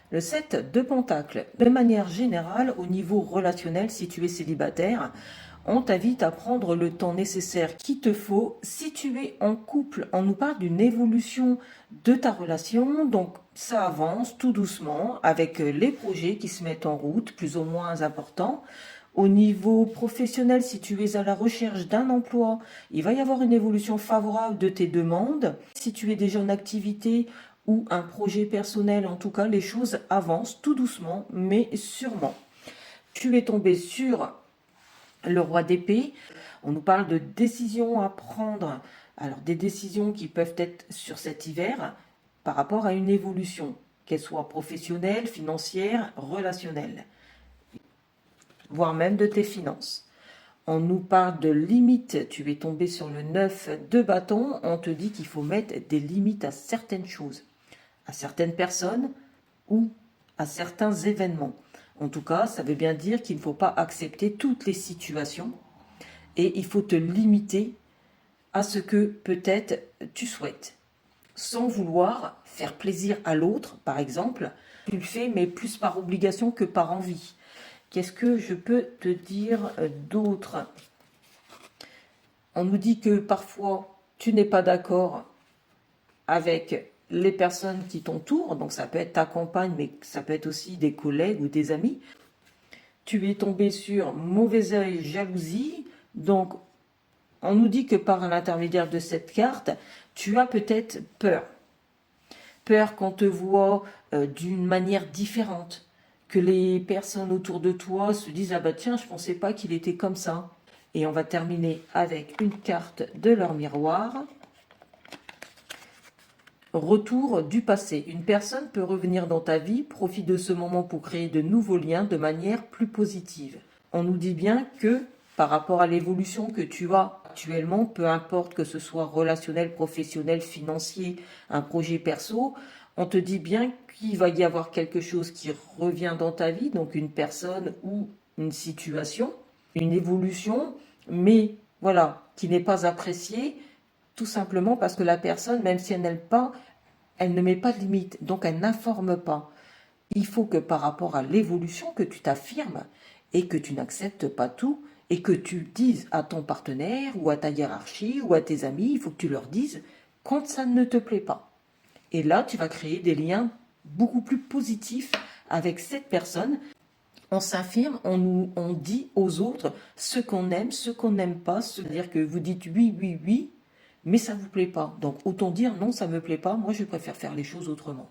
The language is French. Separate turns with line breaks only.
Le 7 de Pentacle, de manière générale, au niveau relationnel, si tu es célibataire, on t'invite à prendre le temps nécessaire qu'il te faut. Si tu es en couple, on nous parle d'une évolution de ta relation, donc ça avance tout doucement avec les projets qui se mettent en route, plus ou moins importants. Au niveau professionnel, si tu es à la recherche d'un emploi, il va y avoir une évolution favorable de tes demandes. Si tu es déjà en activité ou un projet personnel, en tout cas, les choses avancent tout doucement, mais sûrement. Tu es tombé sur le roi d'épée. On nous parle de décisions à prendre. Alors, des décisions qui peuvent être sur cet hiver par rapport à une évolution, qu'elle soit professionnelle, financière, relationnelle, voire même de tes finances. On nous parle de limites. Tu es tombé sur le 9 de bâton. On te dit qu'il faut mettre des limites à certaines choses, à certaines personnes ou à certains événements. En tout cas, ça veut bien dire qu'il ne faut pas accepter toutes les situations et il faut te limiter à ce que peut-être tu souhaites. Sans vouloir faire plaisir à l'autre, par exemple, tu le fais mais plus par obligation que par envie. Qu'est-ce que je peux te dire d'autre? On nous dit que parfois tu n'es pas d'accord avec les personnes qui t'entourent, donc ça peut être ta compagne, mais ça peut être aussi des collègues ou des amis. Tu es tombé sur mauvais œil, jalousie, donc on nous dit que par l'intermédiaire de cette carte, tu as peut-être peur. Peur qu'on te voit d'une manière différente, que les personnes autour de toi se disent « Ah bah tiens, je ne pensais pas qu'il était comme ça ». Et on va terminer avec une carte de leur miroir. Retour du passé. Une personne peut revenir dans ta vie, profite de ce moment pour créer de nouveaux liens de manière plus positive. On nous dit bien que par rapport à l'évolution que tu as actuellement, peu importe que ce soit relationnel, professionnel, financier, un projet perso, on te dit bien qu'il va y avoir quelque chose qui revient dans ta vie, donc une personne ou une situation, une évolution, mais voilà, qui n'est pas appréciée, tout simplement parce que la personne, même si elle n'aime pas, elle ne met pas de limite, donc elle n'informe pas. Il faut que par rapport à l'évolution, que tu t'affirmes et que tu n'acceptes pas tout et que tu dises à ton partenaire ou à ta hiérarchie ou à tes amis, il faut que tu leur dises quand ça ne te plaît pas. Et là, tu vas créer des liens beaucoup plus positifs avec cette personne. On s'affirme, on dit aux autres ce qu'on aime, ce qu'on n'aime pas, c'est-à-dire que vous dites oui, oui, oui, mais ça ne vous plaît pas. Donc autant dire non, ça ne me plaît pas, moi je préfère faire les choses autrement.